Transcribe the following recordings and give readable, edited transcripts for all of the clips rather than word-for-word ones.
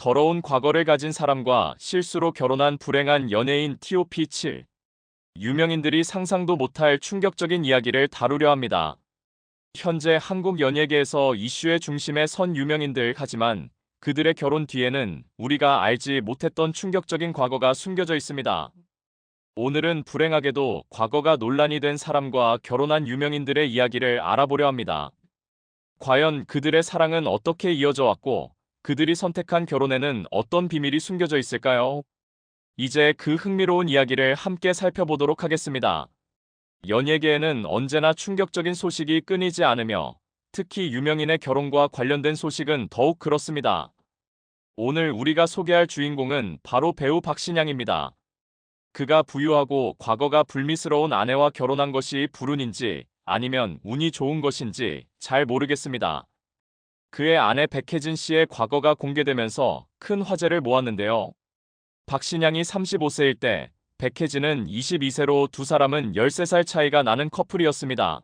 더러운 과거를 가진 사람과 실수로 결혼한 불행한 연예인 TOP7. 유명인들이 상상도 못할 충격적인 이야기를 다루려 합니다. 현재 한국 연예계에서 이슈의 중심에 선 유명인들 하지만 그들의 결혼 뒤에는 우리가 알지 못했던 충격적인 과거가 숨겨져 있습니다. 오늘은 불행하게도 과거가 논란이 된 사람과 결혼한 유명인들의 이야기를 알아보려 합니다. 과연 그들의 사랑은 어떻게 이어져 왔고 그들이 선택한 결혼에는 어떤 비밀이 숨겨져 있을까요? 이제 그 흥미로운 이야기를 함께 살펴보도록 하겠습니다. 연예계에는 언제나 충격적인 소식이 끊이지 않으며 특히 유명인의 결혼과 관련된 소식은 더욱 그렇습니다. 오늘 우리가 소개할 주인공은 바로 배우 박신양입니다. 그가 부유하고 과거가 불미스러운 아내와 결혼한 것이 불운인지 아니면 운이 좋은 것인지 잘 모르겠습니다. 그의 아내 백혜진 씨의 과거가 공개되면서 큰 화제를 모았는데요. 박신양이 35세일 때 백혜진은 22세로 두 사람은 13살 차이가 나는 커플이었습니다.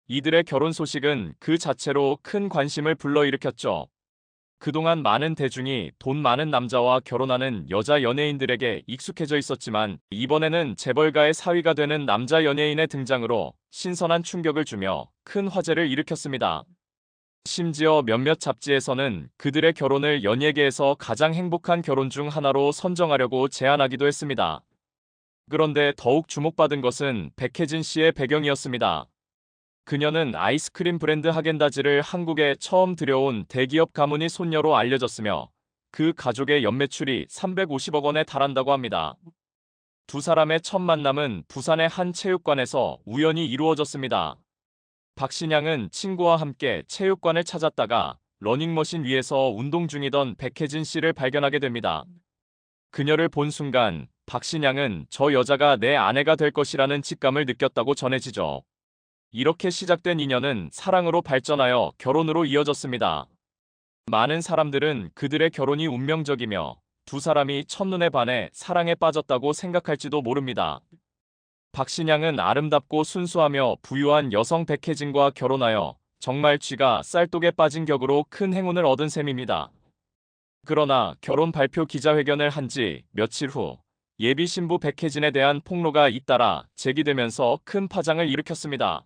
이들의 결혼 소식은 그 자체로 큰 관심을 불러일으켰죠. 그동안 많은 대중이 돈 많은 남자와 결혼하는 여자 연예인들에게 익숙해져 있었지만 이번에는 재벌가의 사위가 되는 남자 연예인의 등장으로 신선한 충격을 주며 큰 화제를 일으켰습니다. 심지어 몇몇 잡지에서는 그들의 결혼을 연예계에서 가장 행복한 결혼 중 하나로 선정하려고 제안하기도 했습니다. 그런데 더욱 주목받은 것은 백혜진 씨의 배경이었습니다. 그녀는 아이스크림 브랜드 하겐다즈를 한국에 처음 들여온 대기업 가문의 손녀로 알려졌으며 그 가족의 연매출이 350억 원에 달한다고 합니다. 두 사람의 첫 만남은 부산의 한 체육관에서 우연히 이루어졌습니다. 박신양은 친구와 함께 체육관을 찾았다가 러닝머신 위에서 운동 중이던 백혜진 씨를 발견하게 됩니다. 그녀를 본 순간 박신양은 저 여자가 내 아내가 될 것이라는 직감을 느꼈다고 전해지죠. 이렇게 시작된 인연은 사랑으로 발전하여 결혼으로 이어졌습니다. 많은 사람들은 그들의 결혼이 운명적이며 두 사람이 첫눈에 반해 사랑에 빠졌다고 생각할지도 모릅니다. 박신양은 아름답고 순수하며 부유한 여성 백혜진과 결혼하여 정말 쥐가 쌀독에 빠진 격으로 큰 행운을 얻은 셈입니다. 그러나 결혼 발표 기자회견을 한 지 며칠 후 예비 신부 백혜진에 대한 폭로가 잇따라 제기되면서 큰 파장을 일으켰습니다.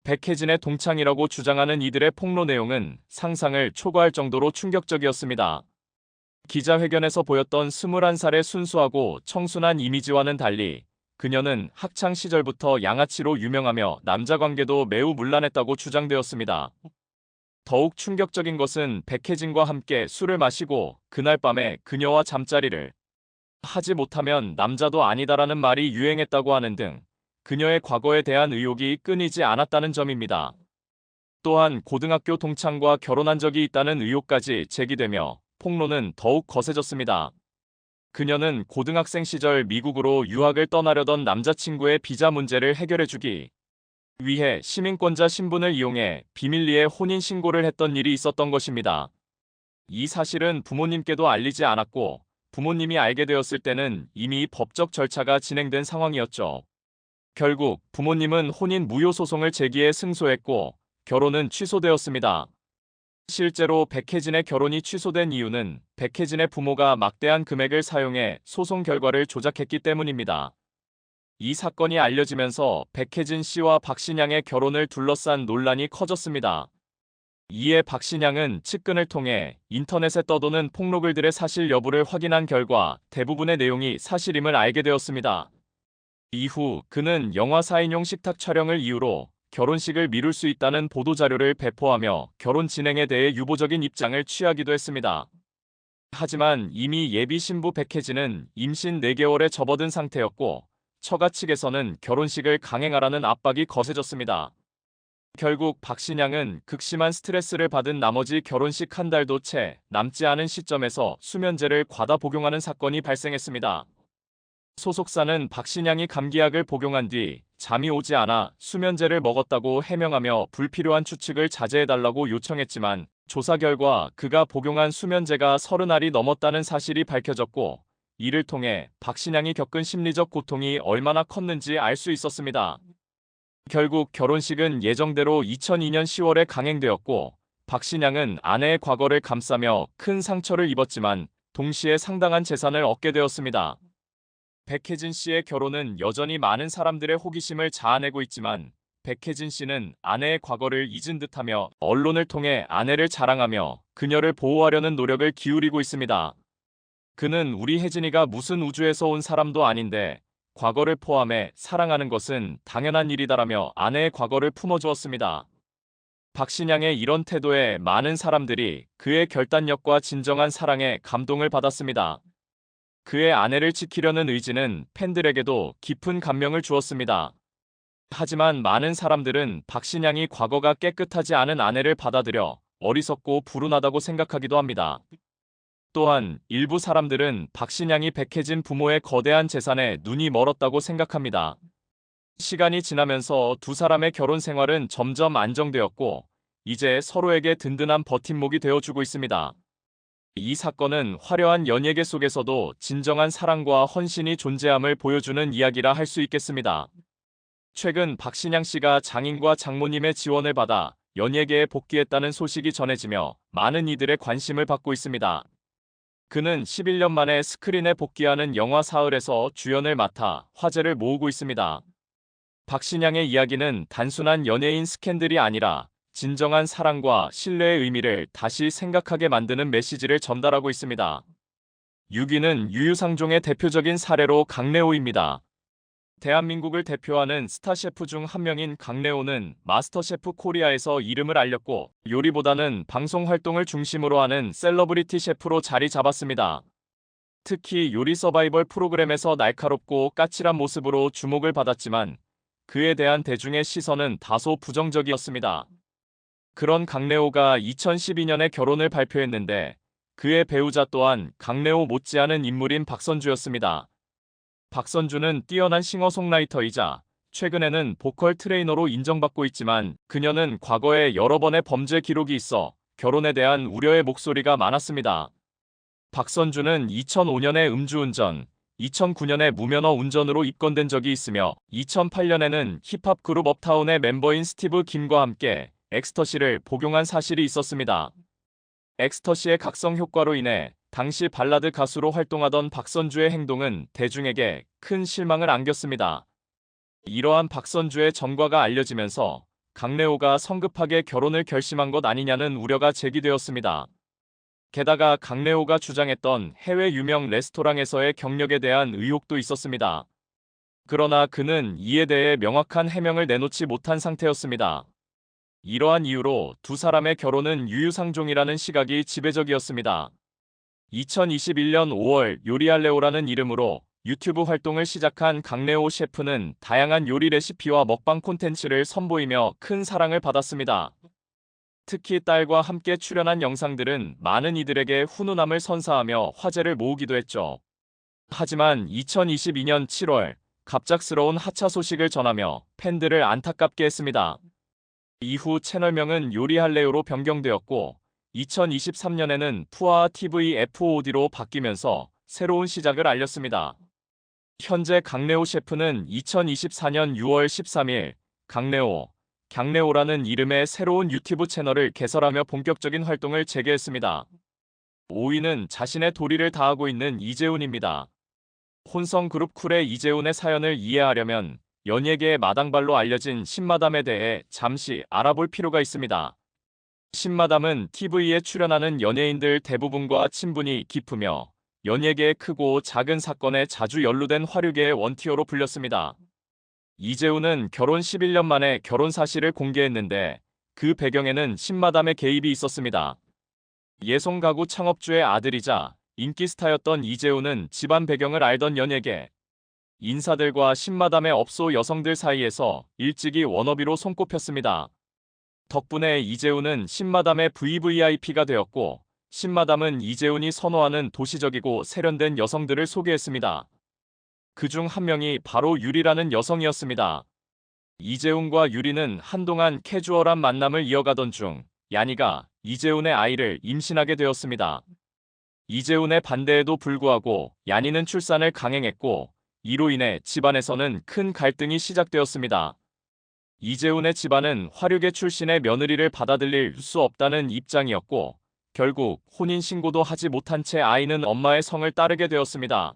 백혜진의 동창이라고 주장하는 이들의 폭로 내용은 상상을 초과할 정도로 충격적이었습니다. 기자회견에서 보였던 21살의 순수하고 청순한 이미지와는 달리 그녀는 학창 시절부터 양아치로 유명하며 남자 관계도 매우 문란했다고 주장되었습니다. 더욱 충격적인 것은 백혜진과 함께 술을 마시고 그날 밤에 그녀와 잠자리를 하지 못하면 남자도 아니다라는 말이 유행했다고 하는 등 그녀의 과거에 대한 의혹이 끊이지 않았다는 점입니다. 또한 고등학교 동창과 결혼한 적이 있다는 의혹까지 제기되며 폭로는 더욱 거세졌습니다. 그녀는 고등학생 시절 미국으로 유학을 떠나려던 남자친구의 비자 문제를 해결해주기 위해 시민권자 신분을 이용해 비밀리에 혼인신고를 했던 일이 있었던 것입니다. 이 사실은 부모님께도 알리지 않았고 부모님이 알게 되었을 때는 이미 법적 절차가 진행된 상황이었죠. 결국 부모님은 혼인 무효 소송을 제기해 승소했고 결혼은 취소되었습니다. 실제로 백혜진의 결혼이 취소된 이유는 백혜진의 부모가 막대한 금액을 사용해 소송 결과를 조작했기 때문입니다. 이 사건이 알려지면서 백혜진 씨와 박신양의 결혼을 둘러싼 논란이 커졌습니다. 이에 박신양은 측근을 통해 인터넷에 떠도는 폭로글들의 사실 여부를 확인한 결과 대부분의 내용이 사실임을 알게 되었습니다. 이후 그는 영화 4인용 식탁 촬영을 이유로 결혼식을 미룰 수 있다는 보도자료를 배포하며 결혼 진행에 대해 유보적인 입장을 취하기도 했습니다. 하지만 이미 예비 신부 백혜진은 임신 4개월에 접어든 상태였고 처가 측에서는 결혼식을 강행하라는 압박이 거세졌습니다. 결국 박신양은 극심한 스트레스를 받은 나머지 결혼식 한 달도 채 남지 않은 시점에서 수면제를 과다 복용하는 사건이 발생했습니다. 소속사는 박신양이 감기약을 복용한 뒤 잠이 오지 않아 수면제를 먹었다고 해명하며 불필요한 추측을 자제해달라고 요청했지만 조사 결과 그가 복용한 수면제가 30알이 넘었다는 사실이 밝혀졌고 이를 통해 박신양이 겪은 심리적 고통이 얼마나 컸는지 알 수 있었습니다. 결국 결혼식은 예정대로 2002년 10월에 강행되었고 박신양은 아내의 과거를 감싸며 큰 상처를 입었지만 동시에 상당한 재산을 얻게 되었습니다. 백혜진 씨의 결혼은 여전히 많은 사람들의 호기심을 자아내고 있지만 백혜진 씨는 아내의 과거를 잊은 듯하며 언론을 통해 아내를 자랑하며 그녀를 보호하려는 노력을 기울이고 있습니다. 그는 우리 혜진이가 무슨 우주에서 온 사람도 아닌데 과거를 포함해 사랑하는 것은 당연한 일이다라며 아내의 과거를 품어주었습니다. 박신양의 이런 태도에 많은 사람들이 그의 결단력과 진정한 사랑에 감동을 받았습니다. 그의 아내를 지키려는 의지는 팬들에게도 깊은 감명을 주었습니다. 하지만 많은 사람들은 박신양이 과거가 깨끗하지 않은 아내를 받아들여 어리석고 불운하다고 생각하기도 합니다. 또한 일부 사람들은 박신양이 백혜진 부모의 거대한 재산에 눈이 멀었다고 생각합니다. 시간이 지나면서 두 사람의 결혼 생활은 점점 안정되었고 이제 서로에게 든든한 버팀목이 되어주고 있습니다. 이 사건은 화려한 연예계 속에서도 진정한 사랑과 헌신이 존재함을 보여주는 이야기라 할 수 있겠습니다. 최근 박신양 씨가 장인과 장모님의 지원을 받아 연예계에 복귀했다는 소식이 전해지며 많은 이들의 관심을 받고 있습니다. 그는 11년 만에 스크린에 복귀하는 영화 사흘에서 주연을 맡아 화제를 모으고 있습니다. 박신양의 이야기는 단순한 연예인 스캔들이 아니라 진정한 사랑과 신뢰의 의미를 다시 생각하게 만드는 메시지를 전달하고 있습니다. 6위는 유유상종의 대표적인 사례로 강래호입니다. 대한민국을 대표하는 스타 셰프 중 한 명인 강래호는 마스터셰프 코리아에서 이름을 알렸고 요리보다는 방송 활동을 중심으로 하는 셀러브리티 셰프로 자리 잡았습니다. 특히 요리 서바이벌 프로그램에서 날카롭고 까칠한 모습으로 주목을 받았지만 그에 대한 대중의 시선은 다소 부정적이었습니다. 그런 강래호가 2012년에 결혼을 발표했는데 그의 배우자 또한 강래호 못지않은 인물인 박선주였습니다. 박선주는 뛰어난 싱어송라이터이자 최근에는 보컬 트레이너로 인정받고 있지만 그녀는 과거에 여러 번의 범죄 기록이 있어 결혼에 대한 우려의 목소리가 많았습니다. 박선주는 2005년에 음주운전, 2009년에 무면허 운전으로 입건된 적이 있으며 2008년에는 힙합 그룹 업타운의 멤버인 스티브 김과 함께 엑스터시를 복용한 사실이 있었습니다. 엑스터시의 각성 효과로 인해 당시 발라드 가수로 활동하던 박선주의 행동은 대중에게 큰 실망을 안겼습니다. 이러한 박선주의 전과가 알려지면서 강래호가 성급하게 결혼을 결심한 것 아니냐는 우려가 제기되었습니다. 게다가 강래호가 주장했던 해외 유명 레스토랑에서의 경력에 대한 의혹도 있었습니다. 그러나 그는 이에 대해 명확한 해명을 내놓지 못한 상태였습니다. 이러한 이유로 두 사람의 결혼은 유유상종이라는 시각이 지배적이었습니다. 2021년 5월 요리할래오라는 이름으로 유튜브 활동을 시작한 강래호 셰프는 다양한 요리 레시피와 먹방 콘텐츠를 선보이며 큰 사랑을 받았습니다. 특히 딸과 함께 출연한 영상들은 많은 이들에게 훈훈함을 선사하며 화제를 모으기도 했죠. 하지만 2022년 7월 갑작스러운 하차 소식을 전하며 팬들을 안타깝게 했습니다. 이후 채널명은 요리할래요로 변경되었고 2023년에는 푸아아 TV FOD로 바뀌면서 새로운 시작을 알렸습니다. 현재 강래호 셰프는 2024년 6월 13일 강래호라는 이름의 새로운 유튜브 채널을 개설하며 본격적인 활동을 재개했습니다. 5위는 자신의 도리를 다하고 있는 이재훈입니다. 혼성그룹 쿨의 이재훈의 사연을 이해하려면 연예계의 마당발로 알려진 신마담에 대해 잠시 알아볼 필요가 있습니다. 신마담은 TV에 출연하는 연예인들 대부분과 친분이 깊으며 연예계의 크고 작은 사건에 자주 연루된 화류계의 원티어로 불렸습니다. 이재훈은 결혼 11년 만에 결혼 사실을 공개했는데 그 배경에는 신마담의 개입이 있었습니다. 예송 가구 창업주의 아들이자 인기 스타였던 이재훈은 집안 배경을 알던 연예계 인사들과 신마담의 업소 여성들 사이에서 일찍이 워너비로 손꼽혔습니다. 덕분에 이재훈은 신마담의 VVIP가 되었고 신마담은 이재훈이 선호하는 도시적이고 세련된 여성들을 소개했습니다. 그중 한 명이 바로 유리라는 여성이었습니다. 이재훈과 유리는 한동안 캐주얼한 만남을 이어가던 중 야니가 이재훈의 아이를 임신하게 되었습니다. 이재훈의 반대에도 불구하고 야니는 출산을 강행했고 이로 인해 집안에서는 큰 갈등이 시작되었습니다. 이재훈의 집안은 화류계 출신의 며느리를 받아들일 수 없다는 입장이었고 결국 혼인신고도 하지 못한 채 아이는 엄마의 성을 따르게 되었습니다.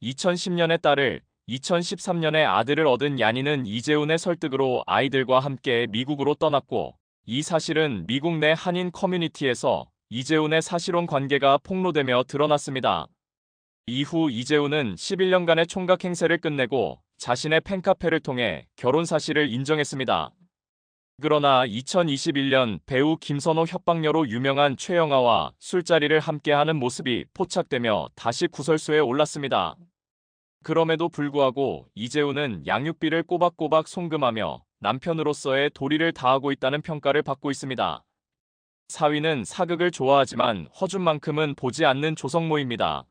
2010년에 딸을, 2013년에 아들을 얻은 야니는 이재훈의 설득으로 아이들과 함께 미국으로 떠났고 이 사실은 미국 내 한인 커뮤니티에서 이재훈의 사실혼 관계가 폭로되며 드러났습니다. 이후 이재훈은 11년간의 총각 행세를 끝내고 자신의 팬카페를 통해 결혼 사실을 인정했습니다. 그러나 2021년 배우 김선호 협박녀로 유명한 최영아와 술자리를 함께하는 모습이 포착되며 다시 구설수에 올랐습니다. 그럼에도 불구하고 이재훈은 양육비를 꼬박꼬박 송금하며 남편으로서의 도리를 다하고 있다는 평가를 받고 있습니다. 4위는 사극을 좋아하지만 허준만큼은 보지 않는 조성모입니다.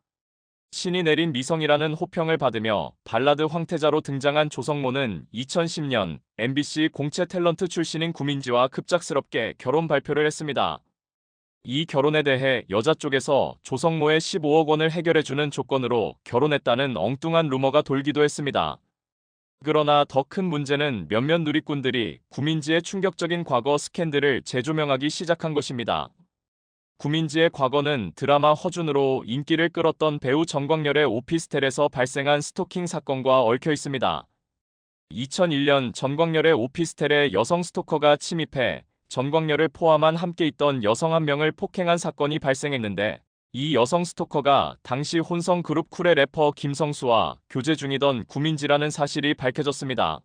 신이 내린 미성이라는 호평을 받으며 발라드 황태자로 등장한 조성모는 2010년 MBC 공채 탤런트 출신인 구민지와 급작스럽게 결혼 발표를 했습니다. 이 결혼에 대해 여자 쪽에서 조성모의 15억 원을 해결해주는 조건으로 결혼했다는 엉뚱한 루머가 돌기도 했습니다. 그러나 더 큰 문제는 몇몇 누리꾼들이 구민지의 충격적인 과거 스캔들을 재조명하기 시작한 것입니다. 구민지의 과거는 드라마 허준으로 인기를 끌었던 배우 정광열의 오피스텔에서 발생한 스토킹 사건과 얽혀 있습니다. 2001년 정광열의 오피스텔에 여성 스토커가 침입해 정광열을 포함한 함께 있던 여성 한 명을 폭행한 사건이 발생했는데 이 여성 스토커가 당시 혼성 그룹 쿨의 래퍼 김성수와 교제 중이던 구민지라는 사실이 밝혀졌습니다.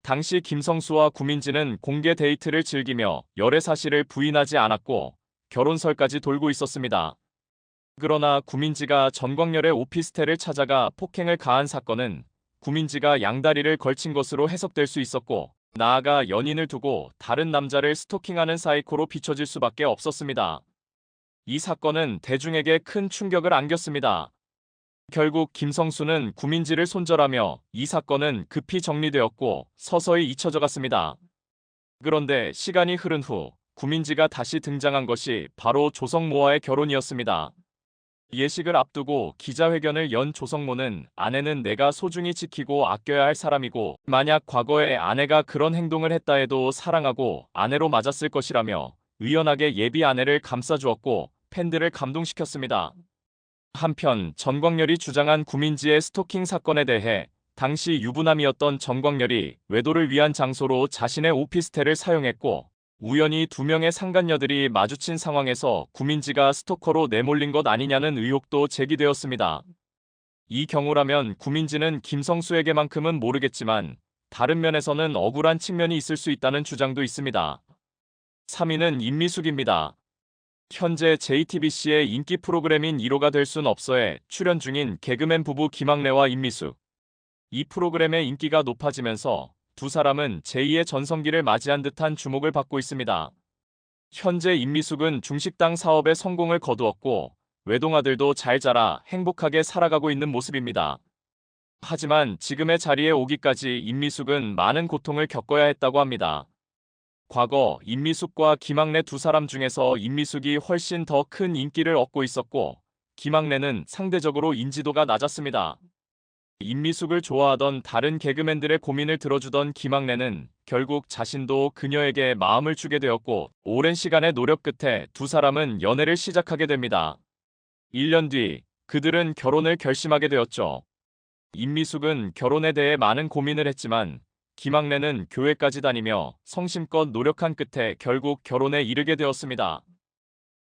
당시 김성수와 구민지는 공개 데이트를 즐기며 열애 사실을 부인하지 않았고 결혼설까지 돌고 있었습니다. 그러나 구민지가 정광열의 오피스텔을 찾아가 폭행을 가한 사건은 구민지가 양다리를 걸친 것으로 해석될 수 있었고 나아가 연인을 두고 다른 남자를 스토킹하는 사이코로 비춰질 수밖에 없었습니다. 이 사건은 대중에게 큰 충격을 안겼습니다. 결국 김성수는 구민지를 손절하며 이 사건은 급히 정리되었고 서서히 잊혀져 갔습니다. 그런데 시간이 흐른 후 구민지가 다시 등장한 것이 바로 조성모와의 결혼이었습니다. 예식을 앞두고 기자회견을 연 조성모는 아내는 내가 소중히 지키고 아껴야 할 사람이고 만약 과거에 아내가 그런 행동을 했다 해도 사랑하고 아내로 맞았을 것이라며 의연하게 예비 아내를 감싸주었고 팬들을 감동시켰습니다. 한편 정광열이 주장한 구민지의 스토킹 사건에 대해 당시 유부남이었던 정광열이 외도를 위한 장소로 자신의 오피스텔을 사용했고 우연히 두 명의 상간녀들이 마주친 상황에서 구민지가 스토커로 내몰린 것 아니냐는 의혹도 제기되었습니다. 이 경우라면 구민지는 김성수에게만큼은 모르겠지만 다른 면에서는 억울한 측면이 있을 수 있다는 주장도 있습니다. 3위는 임미숙입니다. 현재 JTBC의 인기 프로그램인 1호가 될 순 없어에 출연 중인 개그맨 부부 김학래와 임미숙. 이 프로그램의 인기가 높아지면서 두 사람은 제2의 전성기를 맞이한 듯한 주목을 받고 있습니다. 현재 임미숙은 중식당 사업에 성공을 거두었고 외동아들도 잘 자라 행복하게 살아가고 있는 모습입니다. 하지만 지금의 자리에 오기까지 임미숙은 많은 고통을 겪어야 했다고 합니다. 과거 임미숙과 김학래 두 사람 중에서 임미숙이 훨씬 더 큰 인기를 얻고 있었고 김학래는 상대적으로 인지도가 낮았습니다. 임미숙을 좋아하던 다른 개그맨들의 고민을 들어주던 김학래는 결국 자신도 그녀에게 마음을 주게 되었고 오랜 시간의 노력 끝에 두 사람은 연애를 시작하게 됩니다. 1년 뒤 그들은 결혼을 결심하게 되었죠. 임미숙은 결혼에 대해 많은 고민을 했지만 김학래는 교회까지 다니며 성심껏 노력한 끝에 결국 결혼에 이르게 되었습니다.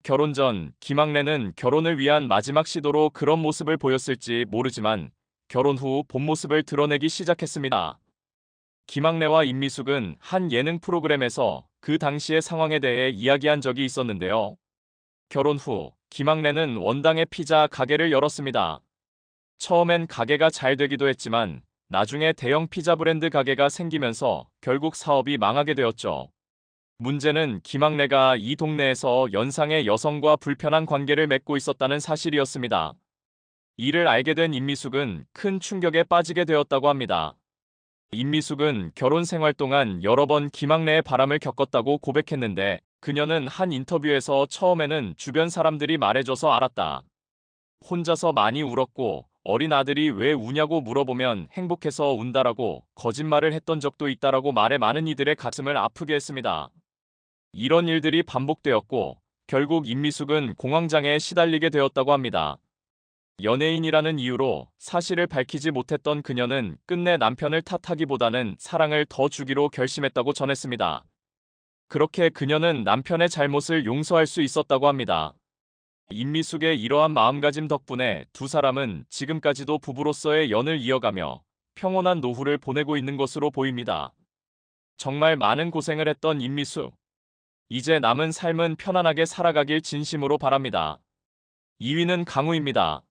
결혼 전 김학래는 결혼을 위한 마지막 시도로 그런 모습을 보였을지 모르지만 결혼 후 본 모습을 드러내기 시작했습니다. 김학래와 임미숙은 한 예능 프로그램에서 그 당시의 상황에 대해 이야기한 적이 있었는데요. 결혼 후 김학래는 원당의 피자 가게를 열었습니다. 처음엔 가게가 잘 되기도 했지만 나중에 대형 피자 브랜드 가게가 생기면서 결국 사업이 망하게 되었죠. 문제는 김학래가 이 동네에서 연상의 여성과 불편한 관계를 맺고 있었다는 사실이었습니다. 이를 알게 된 임미숙은 큰 충격에 빠지게 되었다고 합니다. 임미숙은 결혼 생활 동안 여러 번 김학래의 바람을 겪었다고 고백했는데 그녀는 한 인터뷰에서 처음에는 주변 사람들이 말해줘서 알았다. 혼자서 많이 울었고 어린 아들이 왜 우냐고 물어보면 행복해서 운다라고 거짓말을 했던 적도 있다라고 말해 많은 이들의 가슴을 아프게 했습니다. 이런 일들이 반복되었고 결국 임미숙은 공황장애에 시달리게 되었다고 합니다. 연예인이라는 이유로 사실을 밝히지 못했던 그녀는 끝내 남편을 탓하기보다는 사랑을 더 주기로 결심했다고 전했습니다. 그렇게 그녀는 남편의 잘못을 용서할 수 있었다고 합니다. 임미숙의 이러한 마음가짐 덕분에 두 사람은 지금까지도 부부로서의 연을 이어가며 평온한 노후를 보내고 있는 것으로 보입니다. 정말 많은 고생을 했던 임미숙. 이제 남은 삶은 편안하게 살아가길 진심으로 바랍니다. 2위는 강우입니다.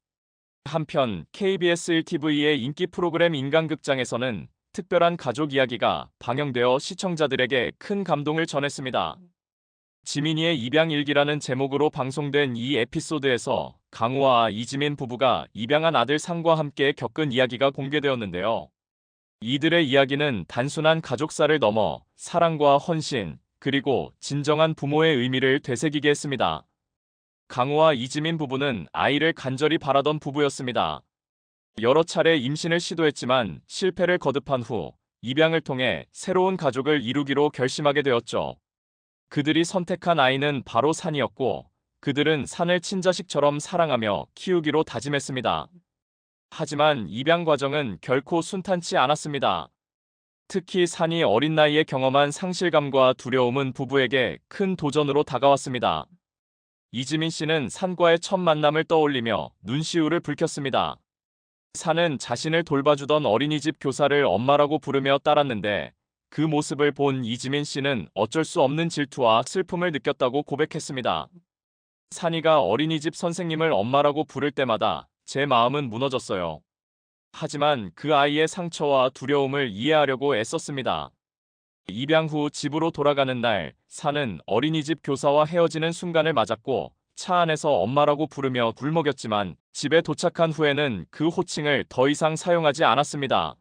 한편 KBS 1TV의 인기 프로그램 인간극장에서는 특별한 가족 이야기가 방영되어 시청자들에게 큰 감동을 전했습니다. 지민이의 입양일기라는 제목으로 방송된 이 에피소드에서 강우와 이지민 부부가 입양한 아들 상과 함께 겪은 이야기가 공개되었는데요. 이들의 이야기는 단순한 가족사를 넘어 사랑과 헌신, 그리고 진정한 부모의 의미를 되새기게 했습니다. 강우와 이지민 부부는 아이를 간절히 바라던 부부였습니다. 여러 차례 임신을 시도했지만 실패를 거듭한 후 입양을 통해 새로운 가족을 이루기로 결심하게 되었죠. 그들이 선택한 아이는 바로 산이었고 그들은 산을 친자식처럼 사랑하며 키우기로 다짐했습니다. 하지만 입양 과정은 결코 순탄치 않았습니다. 특히 산이 어린 나이에 경험한 상실감과 두려움은 부부에게 큰 도전으로 다가왔습니다. 이지민 씨는 산과의 첫 만남을 떠올리며 눈시울을 붉혔습니다. 산은 자신을 돌봐주던 어린이집 교사를 엄마라고 부르며 따랐는데 그 모습을 본 이지민 씨는 어쩔 수 없는 질투와 슬픔을 느꼈다고 고백했습니다. 산이가 어린이집 선생님을 엄마라고 부를 때마다 제 마음은 무너졌어요. 하지만 그 아이의 상처와 두려움을 이해하려고 애썼습니다. 입양 후 집으로 돌아가는 날, 산은 어린이집 교사와 헤어지는 순간을 맞았고 차 안에서 엄마라고 부르며 굴먹였지만 집에 도착한 후에는 그 호칭을 더 이상 사용하지 않았습니다.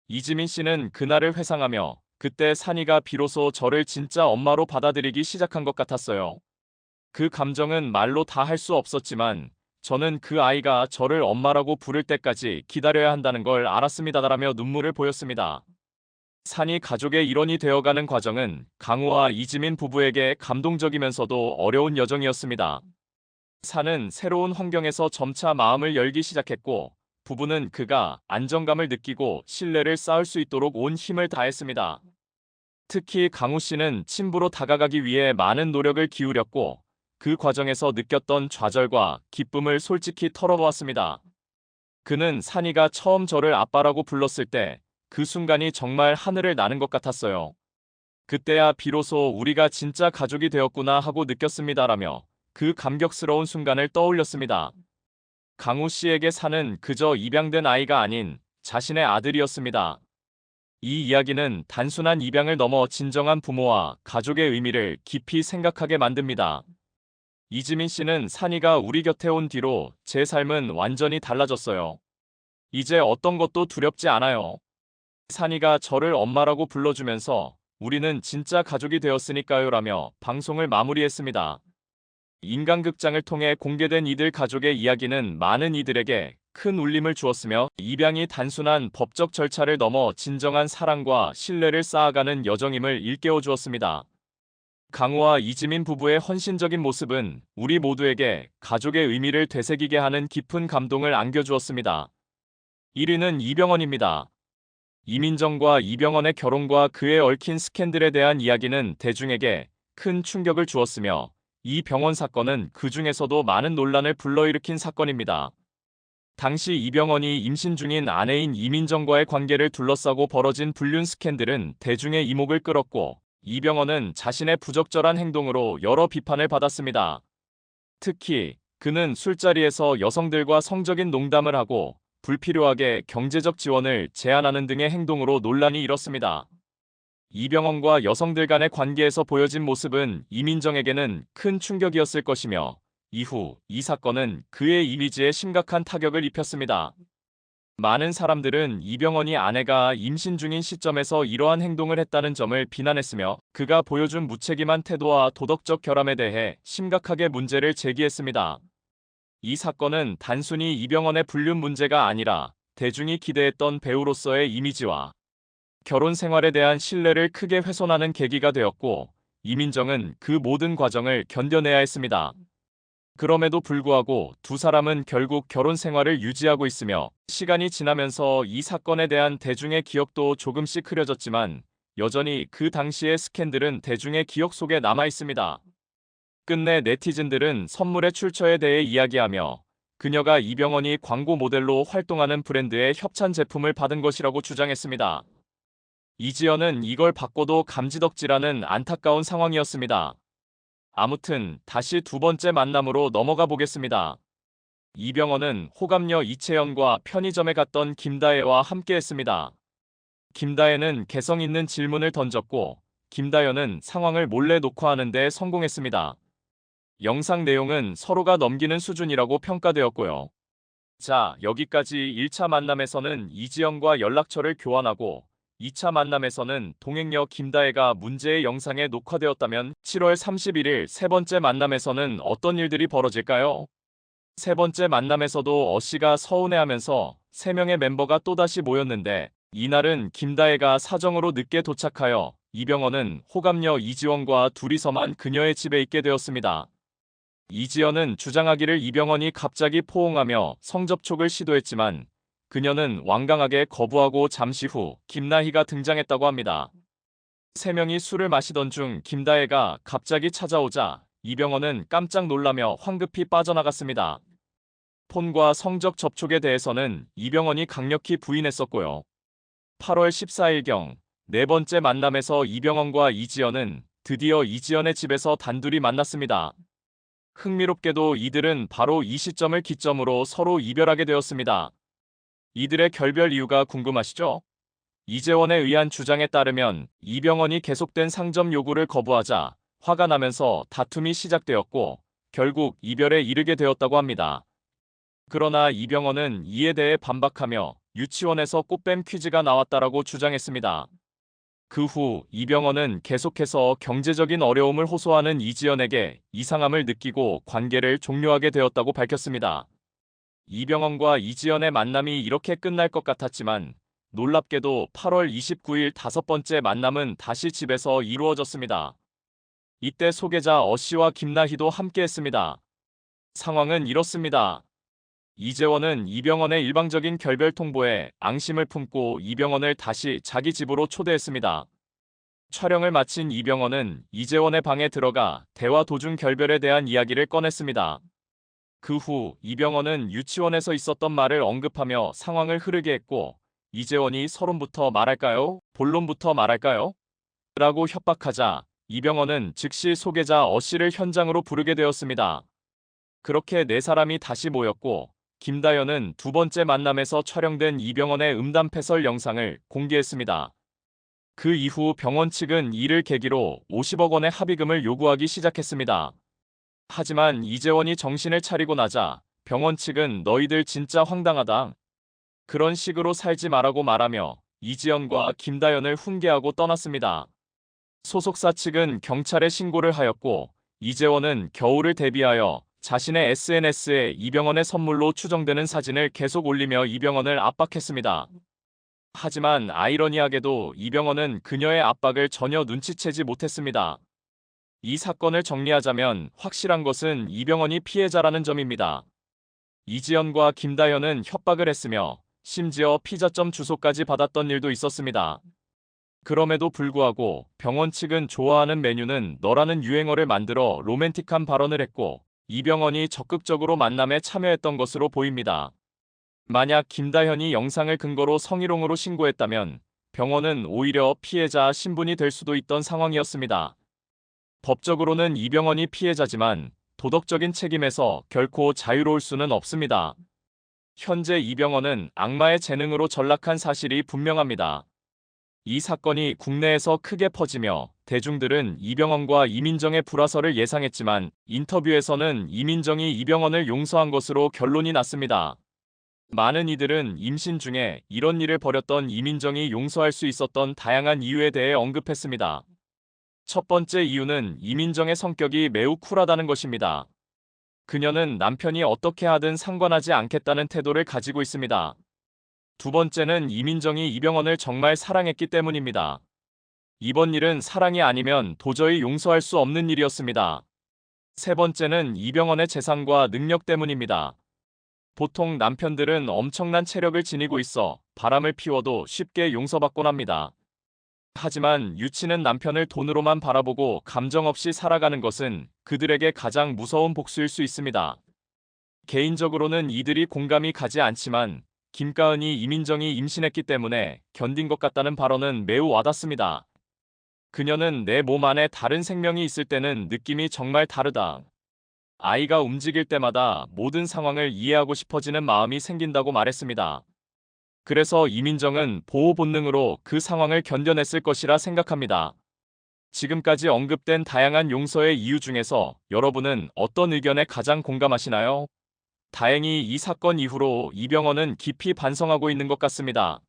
이지민 씨는 그날을 회상하며 그때 산이가 비로소 저를 진짜 엄마로 받아들이기 시작한 것 같았어요. 그 감정은 말로 다 할 수 없었지만 저는 그 아이가 저를 엄마라고 부를 때까지 기다려야 한다는 걸 알았습니다라며 눈물을 보였습니다. 산이 가족의 일원이 되어가는 과정은 강우와 이지민 부부에게 감동적이면서도 어려운 여정이었습니다. 산은 새로운 환경에서 점차 마음을 열기 시작했고 부부는 그가 안정감을 느끼고 신뢰를 쌓을 수 있도록 온 힘을 다했습니다. 특히 강우 씨는 친부로 다가가기 위해 많은 노력을 기울였고 그 과정에서 느꼈던 좌절과 기쁨을 솔직히 털어놓았습니다. 그는 산이가 처음 저를 아빠라고 불렀을 때 그 순간이 정말 하늘을 나는 것 같았어요. 그때야 비로소 우리가 진짜 가족이 되었구나 하고 느꼈습니다라며 그 감격스러운 순간을 떠올렸습니다. 강우 씨에게 산은 그저 입양된 아이가 아닌 자신의 아들이었습니다. 이 이야기는 단순한 입양을 넘어 진정한 부모와 가족의 의미를 깊이 생각하게 만듭니다. 이지민 씨는 산이가 우리 곁에 온 뒤로 제 삶은 완전히 달라졌어요. 이제 어떤 것도 두렵지 않아요. 산이가 저를 엄마라고 불러주면서 우리는 진짜 가족이 되었으니까요 라며 방송을 마무리했습니다. 인간극장을 통해 공개된 이들 가족의 이야기는 많은 이들에게 큰 울림을 주었으며 입양이 단순한 법적 절차를 넘어 진정한 사랑과 신뢰를 쌓아가는 여정임을 일깨워 주었습니다. 강우와 이지민 부부의 헌신적인 모습은 우리 모두에게 가족의 의미를 되새기게 하는 깊은 감동을 안겨주었습니다. 1위는 이병헌입니다. 이민정과 이병헌의 결혼과 그에 얽힌 스캔들에 대한 이야기는 대중에게 큰 충격을 주었으며 이병헌 사건은 그 중에서도 많은 논란을 불러일으킨 사건입니다. 당시 이병헌이 임신 중인 아내인 이민정과의 관계를 둘러싸고 벌어진 불륜 스캔들은 대중의 이목을 끌었고 이병헌은 자신의 부적절한 행동으로 여러 비판을 받았습니다. 특히 그는 술자리에서 여성들과 성적인 농담을 하고 불필요하게 경제적 지원을 제한하는 등의 행동으로 논란이 일었습니다. 이병헌과 여성들 간의 관계에서 보여진 모습은 이민정에게는 큰 충격이었을 것이며 이후 이 사건은 그의 이미지에 심각한 타격을 입혔습니다. 많은 사람들은 이병헌이 아내가 임신 중인 시점에서 이러한 행동을 했다는 점을 비난했으며 그가 보여준 무책임한 태도와 도덕적 결함에 대해 심각하게 문제를 제기했습니다. 이 사건은 단순히 이병헌의 불륜 문제가 아니라 대중이 기대했던 배우로서의 이미지와 결혼 생활에 대한 신뢰를 크게 훼손하는 계기가 되었고, 이민정은 그 모든 과정을 견뎌내야 했습니다. 그럼에도 불구하고 두 사람은 결국 결혼 생활을 유지하고 있으며, 시간이 지나면서 이 사건에 대한 대중의 기억도 조금씩 흐려졌지만 여전히 그 당시의 스캔들은 대중의 기억 속에 남아 있습니다. 끝내 네티즌들은 선물의 출처에 대해 이야기하며 그녀가 이병헌이 광고 모델로 활동하는 브랜드의 협찬 제품을 받은 것이라고 주장했습니다. 이지연은 이걸 받고도 감지덕지라는 안타까운 상황이었습니다. 아무튼 다시 두 번째 만남으로 넘어가 보겠습니다. 이병헌은 호감녀 이채연과 편의점에 갔던 김다혜와 함께했습니다. 김다혜는 개성 있는 질문을 던졌고 김다연은 상황을 몰래 녹화하는 데 성공했습니다. 영상 내용은 서로가 넘기는 수준이라고 평가되었고요. 자, 여기까지 1차 만남에서는 이지연과 연락처를 교환하고 2차 만남에서는 동행녀 김다혜가 문제의 영상에 녹화되었다면 7월 31일 세 번째 만남에서는 어떤 일들이 벌어질까요? 세 번째 만남에서도 어씨가 서운해하면서 3명의 멤버가 또다시 모였는데 이날은 김다혜가 사정으로 늦게 도착하여 이병헌은 호감녀 이지원과 둘이서만 그녀의 집에 있게 되었습니다. 이지연은 주장하기를 이병헌이 갑자기 포옹하며 성접촉을 시도했지만 그녀는 완강하게 거부하고 잠시 후 김나희가 등장했다고 합니다. 3명이 술을 마시던 중 김다혜가 갑자기 찾아오자 이병헌은 깜짝 놀라며 황급히 빠져나갔습니다. 폰과 성적 접촉에 대해서는 이병헌이 강력히 부인했었고요. 8월 14일경 네 번째 만남에서 이병헌과 이지연은 드디어 이지연의 집에서 단둘이 만났습니다. 흥미롭게도 이들은 바로 이 시점을 기점으로 서로 이별하게 되었습니다. 이들의 결별 이유가 궁금하시죠? 이재원에 의한 주장에 따르면 이병헌이 계속된 상점 요구를 거부하자 화가 나면서 다툼이 시작되었고 결국 이별에 이르게 되었다고 합니다. 그러나 이병헌은 이에 대해 반박하며 유치원에서 꽃뱀 퀴즈가 나왔다라고 주장했습니다. 그 후 이병헌은 계속해서 경제적인 어려움을 호소하는 이지연에게 이상함을 느끼고 관계를 종료하게 되었다고 밝혔습니다. 이병헌과 이지연의 만남이 이렇게 끝날 것 같았지만 놀랍게도 8월 29일 다섯 번째 만남은 다시 집에서 이루어졌습니다. 이때 소개자 어씨와 김나희도 함께했습니다. 상황은 이렇습니다. 이재원은 이병헌의 일방적인 결별 통보에 앙심을 품고 이병헌을 다시 자기 집으로 초대했습니다. 촬영을 마친 이병헌은 이재원의 방에 들어가 대화 도중 결별에 대한 이야기를 꺼냈습니다. 그 후 이병헌은 유치원에서 있었던 말을 언급하며 상황을 흐르게 했고 이재원이 서론부터 말할까요? 본론부터 말할까요? 라고 협박하자 이병헌은 즉시 소개자 어씨를 현장으로 부르게 되었습니다. 그렇게 네 사람이 다시 모였고 김다연은 두 번째 만남에서 촬영된 이병헌의 음담 패설 영상을 공개했습니다. 그 이후 병원 측은 이를 계기로 50억 원의 합의금을 요구하기 시작했습니다. 하지만 이재원이 정신을 차리고 나자 병원 측은 너희들 진짜 황당하다. 그런 식으로 살지 말라고 말하며 이지연과 김다연을 훈계하고 떠났습니다. 소속사 측은 경찰에 신고를 하였고 이재원은 겨울을 대비하여 자신의 SNS에 이병헌의 선물로 추정되는 사진을 계속 올리며 이병헌을 압박했습니다. 하지만 아이러니하게도 이병헌은 그녀의 압박을 전혀 눈치채지 못했습니다. 이 사건을 정리하자면 확실한 것은 이병헌이 피해자라는 점입니다. 이지연과 김다연은 협박을 했으며 심지어 피자점 주소까지 받았던 일도 있었습니다. 그럼에도 불구하고 병원 측은 좋아하는 메뉴는 너라는 유행어를 만들어 로맨틱한 발언을 했고 이병헌이 적극적으로 만남에 참여했던 것으로 보입니다. 만약 김다현이 영상을 근거로 성희롱으로 신고했다면 병원은 오히려 피해자 신분이 될 수도 있던 상황이었습니다. 법적으로는 이병헌이 피해자지만 도덕적인 책임에서 결코 자유로울 수는 없습니다. 현재 이병헌은 악마의 재능으로 전락한 사실이 분명합니다. 이 사건이 국내에서 크게 퍼지며 대중들은 이병헌과 이민정의 불화설을 예상했지만 인터뷰에서는 이민정이 이병헌을 용서한 것으로 결론이 났습니다. 많은 이들은 임신 중에 이런 일을 벌였던 이민정이 용서할 수 있었던 다양한 이유에 대해 언급했습니다. 첫 번째 이유는 이민정의 성격이 매우 쿨하다는 것입니다. 그녀는 남편이 어떻게 하든 상관하지 않겠다는 태도를 가지고 있습니다. 두 번째는 이민정이 이병헌을 정말 사랑했기 때문입니다. 이번 일은 사랑이 아니면 도저히 용서할 수 없는 일이었습니다. 세 번째는 이병헌의 재산과 능력 때문입니다. 보통 남편들은 엄청난 체력을 지니고 있어 바람을 피워도 쉽게 용서받곤 합니다. 하지만 유치는 남편을 돈으로만 바라보고 감정 없이 살아가는 것은 그들에게 가장 무서운 복수일 수 있습니다. 개인적으로는 이들이 공감이 가지 않지만 김가은이 이민정이 임신했기 때문에 견딘 것 같다는 발언은 매우 와닿습니다. 그녀는 내 몸 안에 다른 생명이 있을 때는 느낌이 정말 다르다. 아이가 움직일 때마다 모든 상황을 이해하고 싶어지는 마음이 생긴다고 말했습니다. 그래서 이민정은 보호 본능으로 그 상황을 견뎌냈을 것이라 생각합니다. 지금까지 언급된 다양한 용서의 이유 중에서 여러분은 어떤 의견에 가장 공감하시나요? 다행히 이 사건 이후로 이병헌은 깊이 반성하고 있는 것 같습니다.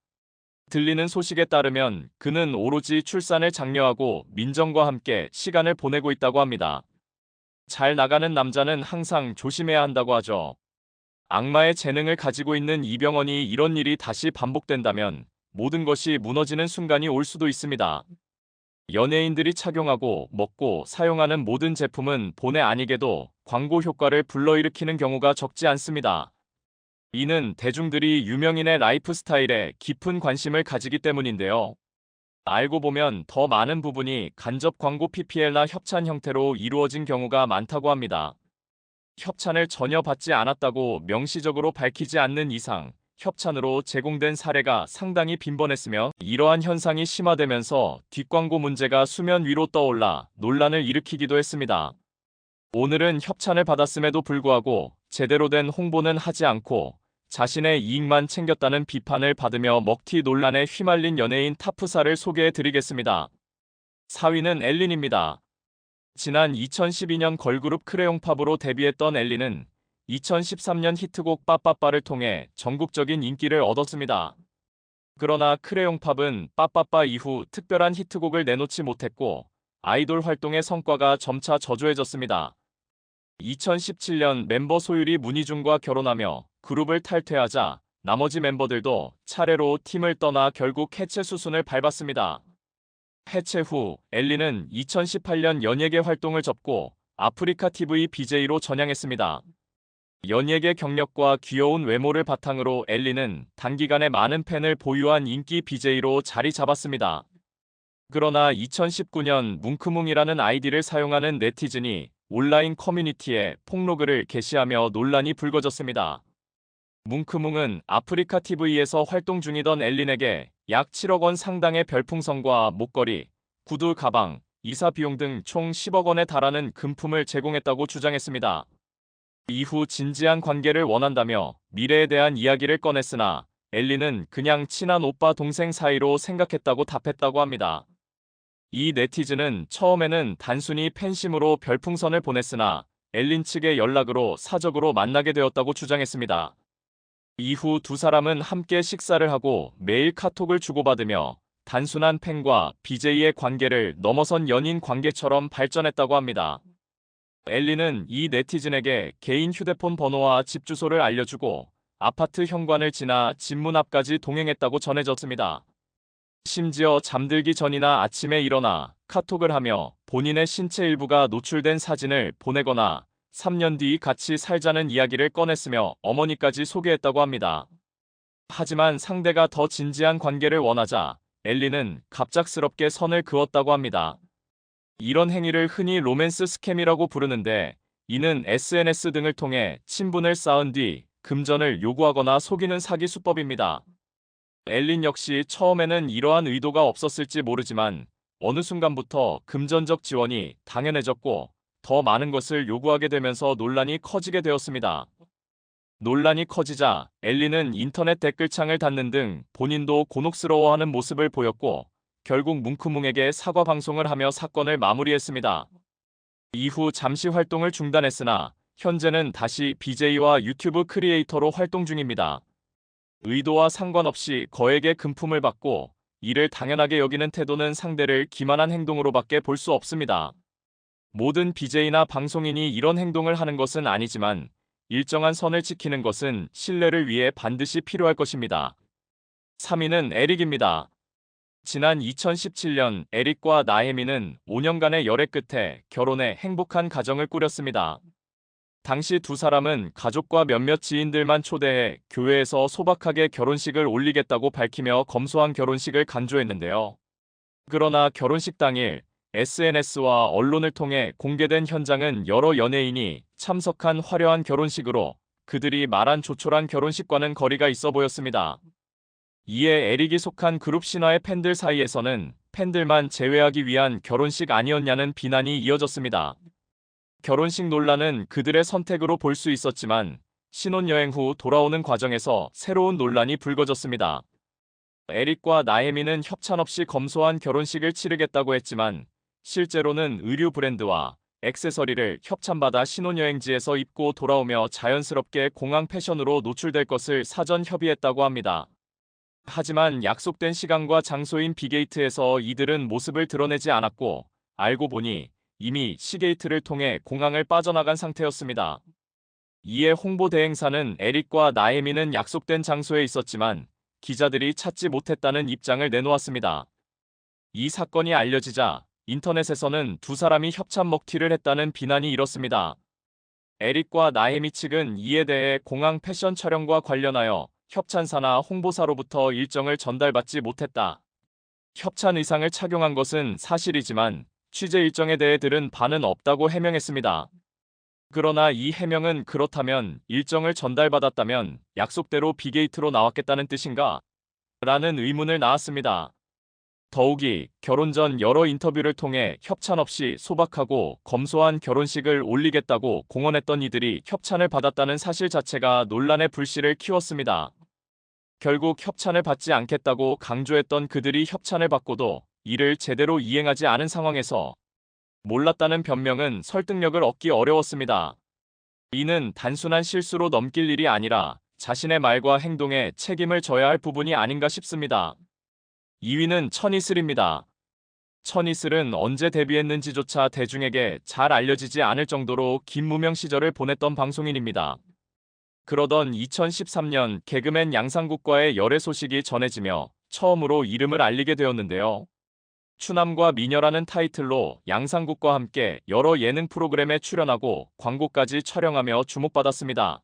들리는 소식에 따르면 그는 오로지 출산을 장려하고 민정과 함께 시간을 보내고 있다고 합니다. 잘 나가는 남자는 항상 조심해야 한다고 하죠. 악마의 재능을 가지고 있는 이병헌이 이런 일이 다시 반복된다면 모든 것이 무너지는 순간이 올 수도 있습니다. 연예인들이 착용하고 먹고 사용하는 모든 제품은 본의 아니게도 광고 효과를 불러일으키는 경우가 적지 않습니다. 이는 대중들이 유명인의 라이프 스타일에 깊은 관심을 가지기 때문인데요. 알고 보면 더 많은 부분이 간접 광고 PPL나 협찬 형태로 이루어진 경우가 많다고 합니다. 협찬을 전혀 받지 않았다고 명시적으로 밝히지 않는 이상 협찬으로 제공된 사례가 상당히 빈번했으며 이러한 현상이 심화되면서 뒷광고 문제가 수면 위로 떠올라 논란을 일으키기도 했습니다. 오늘은 협찬을 받았음에도 불구하고 제대로 된 홍보는 하지 않고 자신의 이익만 챙겼다는 비판을 받으며 먹튀 논란에 휘말린 연예인 탑4를 소개해드리겠습니다. 4위는 엘린입니다. 지난 2012년 걸그룹 크레용팝으로 데뷔했던 엘린은 2013년 히트곡 빠빠빠를 통해 전국적인 인기를 얻었습니다. 그러나 크레용팝은 빠빠빠 이후 특별한 히트곡을 내놓지 못했고 아이돌 활동의 성과가 점차 저조해졌습니다. 2017년 멤버 소율이 문희준과 결혼하며 그룹을 탈퇴하자 나머지 멤버들도 차례로 팀을 떠나 결국 해체 수순을 밟았습니다. 해체 후 엘린은 2018년 연예계 활동을 접고 아프리카 TV BJ로 전향했습니다. 연예계 경력과 귀여운 외모를 바탕으로 엘린은 단기간에 많은 팬을 보유한 인기 BJ로 자리 잡았습니다. 그러나 2019년 뭉크뭉이라는 아이디를 사용하는 네티즌이 온라인 커뮤니티에 폭로글을 게시하며 논란이 불거졌습니다. 뭉크뭉은 아프리카 TV에서 활동 중이던 엘린에게 약 7억 원 상당의 별풍선과 목걸이, 구두, 가방, 이사 비용 등 총 10억 원에 달하는 금품을 제공했다고 주장했습니다. 이후 진지한 관계를 원한다며 미래에 대한 이야기를 꺼냈으나 엘린은 그냥 친한 오빠 동생 사이로 생각했다고 답했다고 합니다. 이 네티즌은 처음에는 단순히 팬심으로 별풍선을 보냈으나 엘린 측의 연락으로 사적으로 만나게 되었다고 주장했습니다. 이후 두 사람은 함께 식사를 하고 매일 카톡을 주고받으며 단순한 팬과 BJ의 관계를 넘어선 연인 관계처럼 발전했다고 합니다. 엘린은 이 네티즌에게 개인 휴대폰 번호와 집 주소를 알려주고 아파트 현관을 지나 집 문 앞까지 동행했다고 전해졌습니다. 심지어 잠들기 전이나 아침에 일어나 카톡을 하며 본인의 신체 일부가 노출된 사진을 보내거나 3년 뒤 같이 살자는 이야기를 꺼냈으며 어머니까지 소개했다고 합니다. 하지만 상대가 더 진지한 관계를 원하자 엘린은 갑작스럽게 선을 그었다고 합니다. 이런 행위를 흔히 로맨스 스캠이라고 부르는데 이는 SNS 등을 통해 친분을 쌓은 뒤 금전을 요구하거나 속이는 사기 수법입니다. 엘린 역시 처음에는 이러한 의도가 없었을지 모르지만 어느 순간부터 금전적 지원이 당연해졌고 더 많은 것을 요구하게 되면서 논란이 커지게 되었습니다. 논란이 커지자 엘린은 인터넷 댓글창을 닫는 등 본인도 곤혹스러워하는 모습을 보였고 결국 뭉크뭉에게 사과 방송을 하며 사건을 마무리했습니다. 이후 잠시 활동을 중단했으나 현재는 다시 BJ와 유튜브 크리에이터로 활동 중입니다. 의도와 상관없이 거액의 금품을 받고 이를 당연하게 여기는 태도는 상대를 기만한 행동으로밖에 볼 수 없습니다. 모든 BJ나 방송인이 이런 행동을 하는 것은 아니지만 일정한 선을 지키는 것은 신뢰를 위해 반드시 필요할 것입니다. 3위는 에릭입니다. 지난 2017년 에릭과 나혜미는 5년간의 열애 끝에 결혼해 행복한 가정을 꾸렸습니다. 당시 두 사람은 가족과 몇몇 지인들만 초대해 교회에서 소박하게 결혼식을 올리겠다고 밝히며 검소한 결혼식을 간주했는데요. 그러나 결혼식 당일 SNS와 언론을 통해 공개된 현장은 여러 연예인이 참석한 화려한 결혼식으로 그들이 말한 조촐한 결혼식과는 거리가 있어 보였습니다. 이에 에릭이 속한 그룹 신화의 팬들 사이에서는 팬들만 제외하기 위한 결혼식 아니었냐는 비난이 이어졌습니다. 결혼식 논란은 그들의 선택으로 볼 수 있었지만 신혼여행 후 돌아오는 과정에서 새로운 논란이 불거졌습니다. 에릭과 나혜미는 협찬 없이 검소한 결혼식을 치르겠다고 했지만 실제로는 의류 브랜드와 액세서리를 협찬받아 신혼여행지에서 입고 돌아오며 자연스럽게 공항 패션으로 노출될 것을 사전 협의했다고 합니다. 하지만 약속된 시간과 장소인 비게이트에서 이들은 모습을 드러내지 않았고 알고 보니 이미 C게이트를 통해 공항을 빠져나간 상태였습니다. 이에 홍보 대행사는 에릭과 나혜미는 약속된 장소에 있었지만 기자들이 찾지 못했다는 입장을 내놓았습니다. 이 사건이 알려지자 인터넷에서는 두 사람이 협찬 먹튀를 했다는 비난이 일었습니다. 에릭과 나혜미 측은 이에 대해 공항 패션 촬영과 관련하여 협찬사나 홍보사로부터 일정을 전달받지 못했다. 협찬 의상을 착용한 것은 사실이지만 취재 일정에 대해 들은 바는 없다고 해명했습니다. 그러나 이 해명은 그렇다면 일정을 전달받았다면 약속대로 비게이트로 나왔겠다는 뜻인가? 라는 의문을 낳았습니다. 더욱이 결혼 전 여러 인터뷰를 통해 협찬 없이 소박하고 검소한 결혼식을 올리겠다고 공언했던 이들이 협찬을 받았다는 사실 자체가 논란의 불씨를 키웠습니다. 결국 협찬을 받지 않겠다고 강조했던 그들이 협찬을 받고도 이를 제대로 이행하지 않은 상황에서 몰랐다는 변명은 설득력을 얻기 어려웠습니다. 이는 단순한 실수로 넘길 일이 아니라 자신의 말과 행동에 책임을 져야 할 부분이 아닌가 싶습니다. 2위는 천이슬입니다. 천이슬은 언제 데뷔했는지조차 대중에게 잘 알려지지 않을 정도로 긴 무명 시절을 보냈던 방송인입니다. 그러던 2013년 개그맨 양상국과의 열애 소식이 전해지며 처음으로 이름을 알리게 되었는데요. 추남과 미녀라는 타이틀로 양상국과 함께 여러 예능 프로그램에 출연하고 광고까지 촬영하며 주목받았습니다.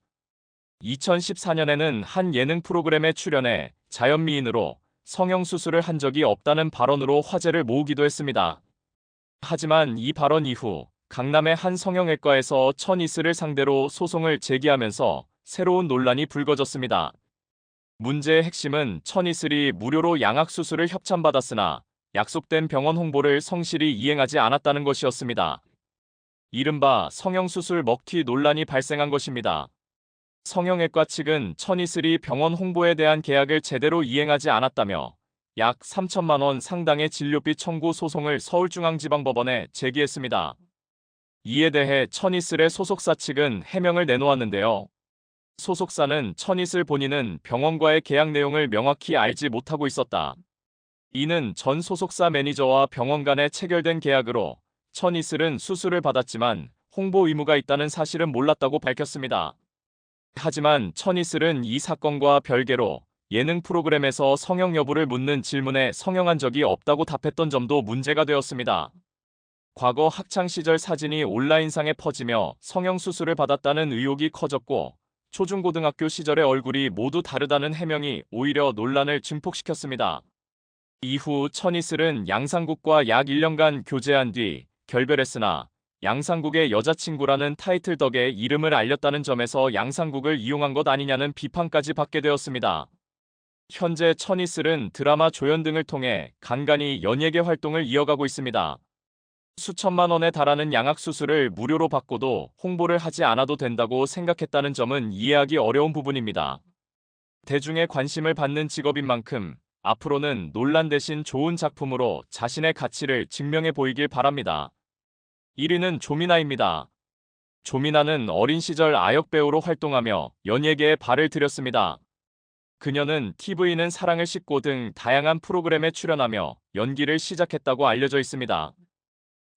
2014년에는 한 예능 프로그램에 출연해 자연미인으로 성형수술을 한 적이 없다는 발언으로 화제를 모으기도 했습니다. 하지만 이 발언 이후 강남의 한 성형외과에서 천이슬을 상대로 소송을 제기하면서 새로운 논란이 불거졌습니다. 문제의 핵심은 천이슬이 무료로 양악수술을 협찬받았으나 약속된 병원 홍보를 성실히 이행하지 않았다는 것이었습니다. 이른바 성형수술 먹튀 논란이 발생한 것입니다. 성형외과 측은 천이슬이 병원 홍보에 대한 계약을 제대로 이행하지 않았다며 약 3천만 원 상당의 진료비 청구 소송을 서울중앙지방법원에 제기했습니다. 이에 대해 천이슬의 소속사 측은 해명을 내놓았는데요. 소속사는 천이슬 본인은 병원과의 계약 내용을 명확히 알지 못하고 있었다. 이는 전 소속사 매니저와 병원 간에 체결된 계약으로 천이슬은 수술을 받았지만 홍보 의무가 있다는 사실은 몰랐다고 밝혔습니다. 하지만 천이슬은 이 사건과 별개로 예능 프로그램에서 성형 여부를 묻는 질문에 성형한 적이 없다고 답했던 점도 문제가 되었습니다. 과거 학창시절 사진이 온라인상에 퍼지며 성형수술을 받았다는 의혹이 커졌고 초중고등학교 시절의 얼굴이 모두 다르다는 해명이 오히려 논란을 증폭시켰습니다. 이후 천이슬은 양상국과 약 1년간 교제한 뒤 결별했으나 양상국의 여자친구라는 타이틀 덕에 이름을 알렸다는 점에서 양상국을 이용한 것 아니냐는 비판까지 받게 되었습니다. 현재 천이슬은 드라마 조연 등을 통해 간간히 연예계 활동을 이어가고 있습니다. 수천만 원에 달하는 양악수술을 무료로 받고도 홍보를 하지 않아도 된다고 생각했다는 점은 이해하기 어려운 부분입니다. 대중의 관심을 받는 직업인 만큼 앞으로는 논란 대신 좋은 작품으로 자신의 가치를 증명해 보이길 바랍니다. 1위는 조미나입니다. 조미나는 어린 시절 아역배우로 활동하며 연예계에 발을 들였습니다. 그녀는 TV는 사랑을 싣고 등 다양한 프로그램에 출연하며 연기를 시작했다고 알려져 있습니다.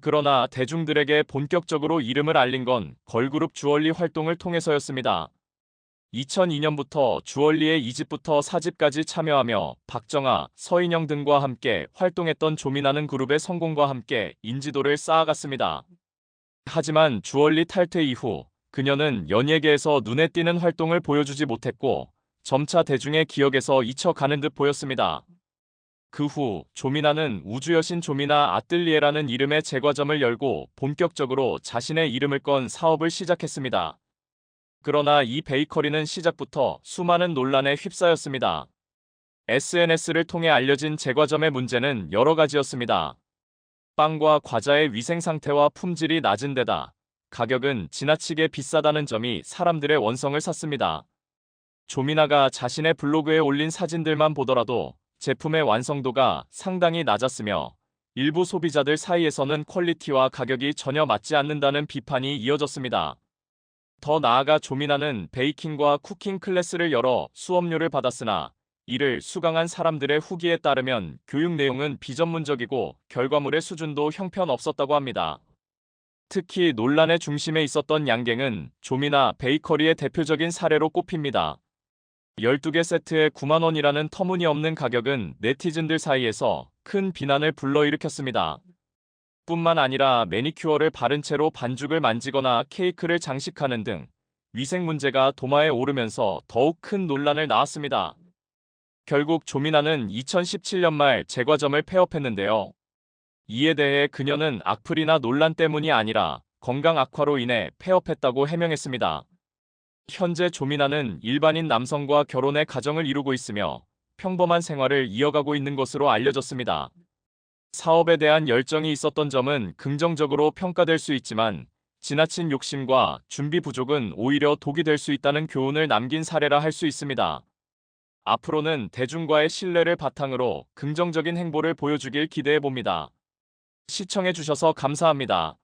그러나 대중들에게 본격적으로 이름을 알린 건 걸그룹 주얼리 활동을 통해서였습니다. 2002년부터 주얼리의 2집부터 4집까지 참여하며 박정아, 서인영 등과 함께 활동했던 조민아는 그룹의 성공과 함께 인지도를 쌓아갔습니다. 하지만 주얼리 탈퇴 이후 그녀는 연예계에서 눈에 띄는 활동을 보여주지 못했고 점차 대중의 기억에서 잊혀가는 듯 보였습니다. 그 후 조민아는 우주여신 조민아 아뜰리에라는 이름의 제과점을 열고 본격적으로 자신의 이름을 건 사업을 시작했습니다. 그러나 이 베이커리는 시작부터 수많은 논란에 휩싸였습니다. SNS를 통해 알려진 제과점의 문제는 여러 가지였습니다. 빵과 과자의 위생 상태와 품질이 낮은 데다 가격은 지나치게 비싸다는 점이 사람들의 원성을 샀습니다. 조민아가 자신의 블로그에 올린 사진들만 보더라도 제품의 완성도가 상당히 낮았으며 일부 소비자들 사이에서는 퀄리티와 가격이 전혀 맞지 않는다는 비판이 이어졌습니다. 더 나아가 조민아는 베이킹과 쿠킹 클래스를 열어 수업료를 받았으나 이를 수강한 사람들의 후기에 따르면 교육 내용은 비전문적이고 결과물의 수준도 형편없었다고 합니다. 특히 논란의 중심에 있었던 양갱은 조민아 베이커리의 대표적인 사례로 꼽힙니다. 12개 세트에 9만 원이라는 터무니없는 가격은 네티즌들 사이에서 큰 비난을 불러일으켰습니다. 뿐만 아니라 매니큐어를 바른 채로 반죽을 만지거나 케이크를 장식하는 등 위생 문제가 도마에 오르면서 더욱 큰 논란을 낳았습니다. 결국 조민아는 2017년 말 제과점을 폐업했는데요. 이에 대해 그녀는 악플이나 논란 때문이 아니라 건강 악화로 인해 폐업했다고 해명했습니다. 현재 조민아는 일반인 남성과 결혼해 가정을 이루고 있으며 평범한 생활을 이어가고 있는 것으로 알려졌습니다. 사업에 대한 열정이 있었던 점은 긍정적으로 평가될 수 있지만 지나친 욕심과 준비 부족은 오히려 독이 될 수 있다는 교훈을 남긴 사례라 할 수 있습니다. 앞으로는 대중과의 신뢰를 바탕으로 긍정적인 행보를 보여주길 기대해 봅니다. 시청해주셔서 감사합니다.